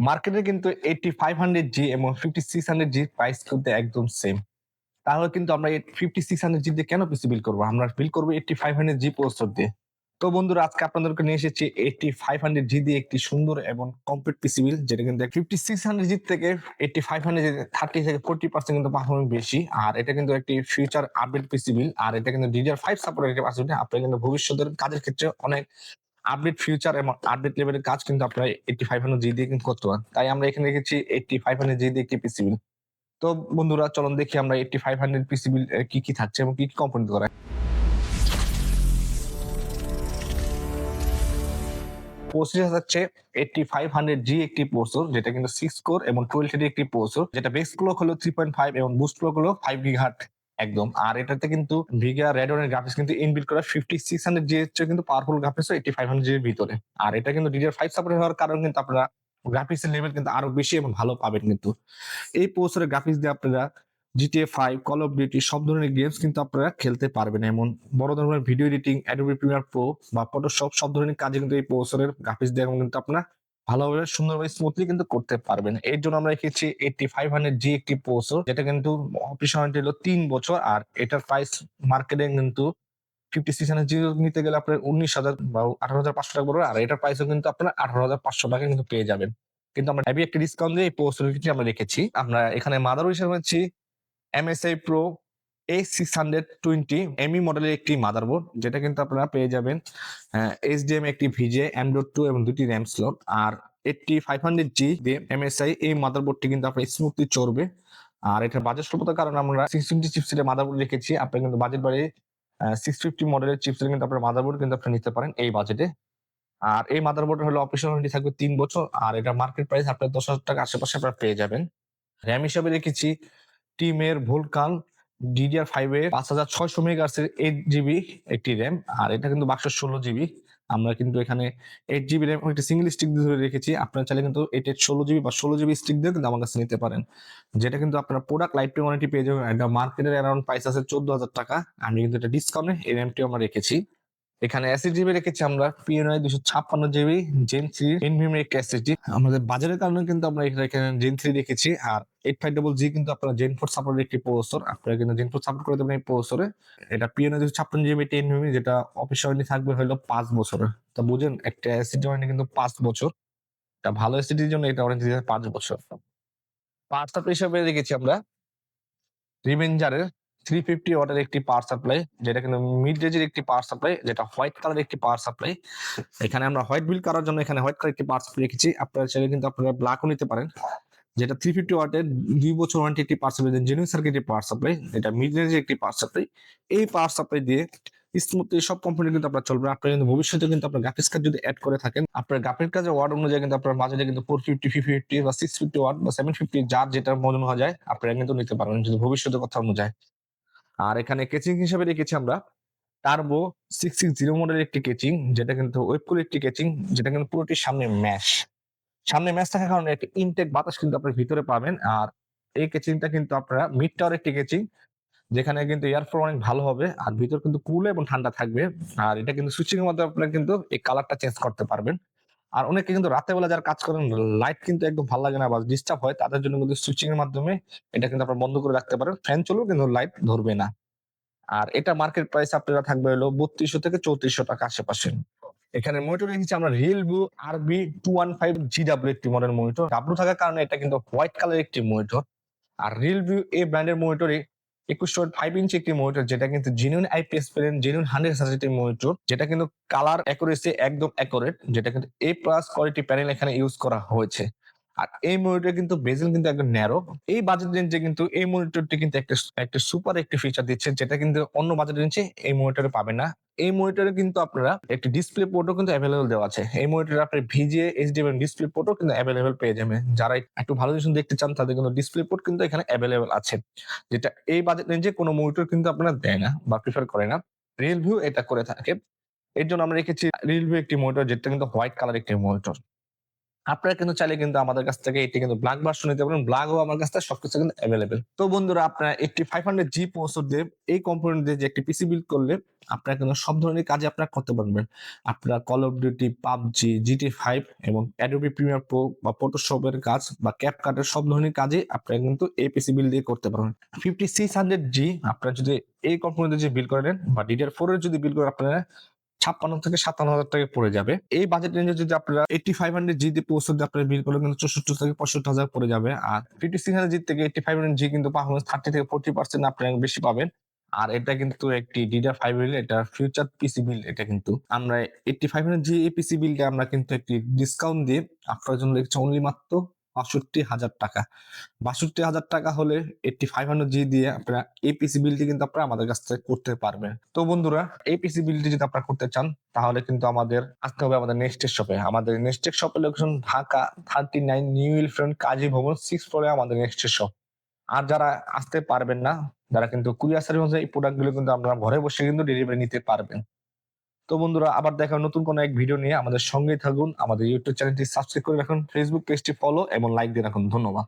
মার্কেটে কিন্তু 8500G এবং 5600G প্রাইস কিন্তু একদম সেম। তাহলে কিন্তু আমরা এই 5600G দিয়ে কেন পিসি বিল্ড করব? আমরা বিল্ড করব 8500G প্রসেসর দিয়ে। তো বন্ধুরা আজকে আপনাদেরকে নিয়ে এসেছি 8500G দিয়ে একটি সুন্দর এবং কমপ্লিট পিসি বিল্ড, যেটা কিন্তু 5600G থেকে 8500G 30 থেকে 40% কিন্তু পারফরম্যান্স বেশি। আর এটা কিন্তু একটি ফিউচার আপডেট পিসি বিল্ড। আর এটা কিন্তু DDR5 সাপোর্টেড একটি পাসওয়ার্ড। আপনারা কিন্তু ভবিষ্যতের কাজের ক্ষেত্রে অনেক আপডেট ফিউচার এবং আপডেট লেভেলের কাজ কিন্তু আপনারা 8500G দিয়ে কিন্তু করতে পারেন। তাই আমরা এখানে রেখেছি 8500G দিয়ে একটি পিসি বিল্ড। তো বন্ধুরা চলুন দেখি আমরা 8500 পিসি বিল্ড কি কি থাকছে এবং কি কি কম্পোনেন্ট করা। প্রসেসর হচ্ছে 8500G একটি প্রসেসর, যেটা কিন্তু 6 কোর এবং 12 থ্রেডের একটি প্রসেসর, যেটা বেস ক্লক হলো 3.5 এবং বুস্ট ক্লক হলো 5 গিগাহার্টজ একদম। আর এটাতে কিন্তু ভিগা রেডনের গ্রাফিক্স কিন্তু ইনবিল্ট করা 5600G এর চেয়ে কিন্তু পাওয়ারফুল গ্রাফিক্স 8500G এর ভিতরে। আর এটা কিন্তু DDR5 সাপোর্ট হওয়ার কারণে কিন্তু আপনারা গ্রাফিক্সের লেভেল কিন্তু আরো বেশি এবং ভালো পাবেন কিন্তু। এই প্রসেসরের গ্রাফিক্স দিয়ে আপনারা GTA 5, কল অফ ডিউটি সব ধরনের গেমস কিন্তু আপনারা খেলতে পারবেন। এমন বড় ধরনের video editing, Adobe Premiere Pro বা Photoshop সব ধরনের কাজে কিন্তু এই প্রসেসরের গ্রাফিক্স দিয়ে কিন্তু আপনারা ভালোভাবে সুন্দরভাবে স্মুথলি কিন্তু করতে পারবেন। এর জন্য আমরা রেখেছি 8500G একটি প্রসেসর, যেটা কিন্তু অফিস ওয়ারেন্টি হলো 3 বছর। আর এটার প্রাইস মার্কেটে কিন্তু 5600G নিতে গেলে আপনার 19,000 বা 18,500 টাকা পড়বে। আর এটার প্রাইসও কিন্তু আপনারা 18,500 টাকা কিন্তু পেয়ে যাবেন। কিন্তু আমরা হেভি একটা ডিসকাউন্ট দিয়ে এই প্রসেসরটি আমরা রেখেছি। আমরা এখানে মাদারবোর্ড হিসেবে হচ্ছে MSI Pro A620 ME মডেলের একটি মাদারবোর্ড, যেটা কিন্তু আপনারা পেয়ে যাবেন HDMI একটি VGA, M.2 এবং 2টি RAM স্লট। আর 8500G দিয়ে MSI এই মাদারবোর্ডটি কিন্তু আপনার স্মুথলি চলবে। আর এটার বাজেট স্বল্পতার কারণে আমরা 620 চিপসেটের মাদারবোর্ড রেখেছি। আপনারা কিন্তু বাজেট বাড়িয়ে 650 মডেলের চিপসেট কিন্তু আপনার মাদারবোর্ড কিন্তু আপনি নিতে পারেন এই বাজেটে। আর এই মাদারবোর্ডের হলো অপারেশন ওয়ারেন্টি থাকবে 3 বছর। আর এটা মার্কেট প্রাইস আপনার 10,000 টাকা আশেপাশে আপনারা পেয়ে যাবেন। RAM হিসাবে রেখেছি টিমের ভুলকান DDR5 এর 5600 মেগাহার্টজ এর 8GB একটি RAM। আর এটা কিন্তু বাক্স 16GB। আমরা কিন্তু এখানে 8GB RAM একটি সিঙ্গেল স্টিক দিয়ে ধরে রেখেছি। আপনারা চাইলে কিন্তু এটা 16GB বা 16GB স্টিক দিয়ে কিন্তু আমার কাছে নিতে পারেন, যেটা কিন্তু আপনারা প্রোডাক্ট লাইফ টাইম ওয়ারেন্টি পেয়ে যাবেন। এটা মার্কেটের অ্যারাউন্ড প্রাইস আছে 14,000 টাকা। আমি কিন্তু এটা ডিসকাউন্টে এই র্যামটিও আমরা রেখেছি। এখানে SSD রেখেছি আমরা PNI 256GB Gen 3 NVMe একটা SSD। আমাদের বাজারের কারণে কিন্তু আমরা এখানে Gen 3 রেখেছি। আর 8500G কিন্তু আপনারা Gen 4 সাপোর্টেড একটি প্রসেসর। আপনারা কিন্তু Gen 4 সাপোর্ট করে দেবেন এই প্রসেসরে। এটা PNI 256GB NVMe, যেটা অফিস ওয়ারেন্টি থাকবে হলো 5 বছরের। তো বুঝেন একটা SSD ওয়ারেন্টি কিন্তু 5 বছর। এটা ভালো SSD এর জন্য এটা ওয়ারেন্টি 5 বছর। পাওয়ার সাপ্লাই হিসেবে রেখেছি আমরা রিভেঞ্জারের 350 ওয়াটের একটি পাওয়ার সাপ্লাই, যেটা কিন্তু মিড রেঞ্জের একটি পাওয়ার সাপ্লাই, যেটা হোয়াইট কালারের একটি পাওয়ার সাপ্লাই। এখানে আমরা হোয়াইট বিল্ড করার জন্য এখানে হোয়াইট কালার একটি পাওয়ার সাপ্লাই রেখেছি। আপনারা চাইলে কিন্তু আপনারা ব্ল্যাকও নিতে পারেন, যেটা 350 ওয়াটের 2 বছর ওয়ারেন্টি একটি পাওয়ার সাপ্লাই, জেনুইন সার্কিটের পাওয়ার সাপ্লাই। এটা মিড রেঞ্জের একটি পাওয়ার সাপ্লাই। এই পাওয়ার সাপ্লাই দিয়ে স্মুথলি সব কম্পোনেন্ট কিন্তু আপনার চলবে। আপনারা কিন্তু ভবিষ্যতে কিন্তু আপনার গ্রাফিক্স কার্ড যদি অ্যাড করে থাকেন, আপনার গ্রাফিক্স কার্ডের ওয়াট অনুযায়ী কিন্তু আপনার বাজেটে কিন্তু 450, 550 বা 650 ওয়াট বা 750 যার যেটা মনে হয় যায় আপনারা কিন্তু নিতে পারবেন যদি ভবিষ্যতের কথা অনুযায়ী। আর এখানে কেচিং হিসেবে রেখেছি আমরা টার্বো 660 মডেলের একটি কেচিং, যেটা কিন্তু ওয়েবকুল একটি কেচিং, যেটা কিন্তু পুরোটি সামনে ম্যাশ থাকার কারণে একটা ইনটেক বাতাস কিন্তু আপনার ভিতরে পাবেন। আর এই কেচিংটা কিন্তু আপনারা মিড টাওয়ার একটি কেচিং, যেখানে কিন্তু এয়ারফ্লো অনেক ভালো হবে আর ভিতর কিন্তু কুল এবং ঠান্ডা থাকবে। আর এটা কিন্তু সুইচিং এর মাধ্যমে আপনারা কিন্তু এই কালারটা চেঞ্জ করতে পারবেন। আর অনেকে কিন্তু রাতের বেলা যারা কাজ করেন, লাইট কিন্তু একদম ভালো লাগে না বা ডিস্টার্ব হয়, তাদের জন্য কিন্তু সুইচিং এর মাধ্যমে এটা কিন্তু আপনারা বন্ধ করে রাখতে পারেন। ফ্যান চলবে কিন্তু লাইট ধরবে না। আর এটা মার্কেট প্রাইস আপনারা থাকবে হলো 3200 থেকে 3400 টাকা আশেপাশে। এখানে মনিটর রেখেছি আমরা রিয়েলভিউ RB215GW একটি মডেল মনিটর। ডাব্লু থাকার কারণে এটা কিন্তু হোয়াইট কালার একটি মনিটর। আর রিয়েলভিউ এই ব্র্যান্ডের মনিটরে 21.5 ইঞ্চি একটি মনিটর, যেটা কিন্তু genuine IPS panel, genuine 100 monitor, যেটা কিন্তু কালার অ্যাকুরেসি একদম অ্যাকুরেট, যেটা কিন্তু A+ কোয়ালিটি প্যানেল এখানে ইউজ করা হয়েছে। আর এই মনিটর কিন্তু বেজেল কিন্তু একদম ন্যারো। এই বাজেট রেঞ্জে কিন্তু এই মনিটরটি কিন্তু একটা সুপার একটি ফিচার দিচ্ছে, যেটা কিন্তু অন্য বাজেট রেঞ্জে এই মনিটরে পাবেন না। এই মনিটরে কিন্তু আপনারা একটি ডিসপ্লে পোর্টও কিন্তু অ্যাভেলেবল দেওয়া আছে। এই মনিটরে আপনি VGA, HDMI ডিসপ্লে পোর্টও কিন্তু অ্যাভেলেবল পেয়ে যাবেন। যারা একটু ভালো জিনিস দেখতে চান তাদের কিন্তু ডিসপ্লে পোর্ট কিন্তু এখানে অ্যাভেলেবল আছে, যেটা এই বাজেট রেঞ্জে কোনো মনিটর কিন্তু আপনারা দেয় না বা প্রিফার করে না। রিয়েলভিউ এটা করে থাকে। এর জন্য আমরা রেখেছি রিয়েলভিউ একটি মনিটর, যেটা কিন্তু হোয়াইট কালার একটি মনিটর। আপনারা কিন্তু চাইলে কিন্তু আমাদের কাছ থেকে এটি কিন্তু ব্ল্যাক ভার্সন নিতে পারেন। ব্ল্যাকও আমার কাছ থেকে সবকিছু কিন্তু এভেইলেবল। তো বন্ধুরা আপনারা 8500G প্রসেসর দিয়ে এই কম্পোনেন্ট দিয়ে যে একটি পিসি বিল্ড করলে আপনারা কিন্তু সব ধরনের কাজই আপনারা করতে পারবেন। আপনারা call of duty, PUBG, GTA 5 এবং Adobe Premiere Pro বা Photoshop এর কাজ বা CapCut এর সব ধরনের কাজই আপনারা কিন্তু এই পিসি বিল্ড দিয়ে করতে পারবেন। 5600G আপনারা যদি এই কম্পোনেন্ট দিয়ে বিল্ড করে নেন বা DDR4 এর যদি বিল্ড করেন আপনারা 56 থেকে 57,000 টাকা পড়ে যাবে। এই বাজেট রেঞ্জে যদি আপনারা 8500G দিয়ে প্রসেসর দিয়ে আপনারা বিল্ড করলে কিন্তু 64 থেকে 65,000 পড়ে যাবে। আর 5600G থেকে 8500G কিন্তু পারফরম্যান্স 30 থেকে 40% আপনারা বেশি পাবেন। আর এটা কিন্তু একটি DDR5 বিল্ড, এটা ফিউচার পিসি বিল্ড। এটা কিন্তু আমরা 8500G এই পিসি বিল্ডে আমরা কিন্তু একটি ডিসকাউন্ট দিয়ে আপনার জন্য রেখেছি অনলি মাত্র ৬২,০০০ টাকা। ৬২,০০০ টাকা হলে 8500G দিয়ে আপনারা এই পিসি বিল্ডটি কিন্তু আপনারা আমাদের কাছ থেকে করতে পারবেন। তো বন্ধুরা এই পিসি বিল্ডটি যদি আপনারা করতে চান তাহলে কিন্তু আমাদের আসতে হবে আমাদের নেক্সটের শপে। আমাদের নেক্সটের শপের লোকেশন ঢাকা 39 নিউ এলিফ্যান্ট কাজী ভবন 6 ফ্লোরে আমাদের নেক্সটের শপ। আর যারা আসতে পারবেন না, যারা কিন্তু কুরিয়ার সার্ভিস অনুযায়ী এই প্রোডাক্টগুলো কিন্তু আপনারা ঘরে বসে কিন্তু ডেলিভারি নিতে পারবেন। তো বন্ধুরা আবার দেখা হবে নতুন কোনো এক ভিডিও নিয়ে। আমাদের সঙ্গেই থাকুন। আমাদের ইউটিউব চ্যানেলটি সাবস্ক্রাইব করে রাখুন, ফেসবুক পেজটি ফলো এবং লাইক দিয়ে রাখুন। ধন্যবাদ।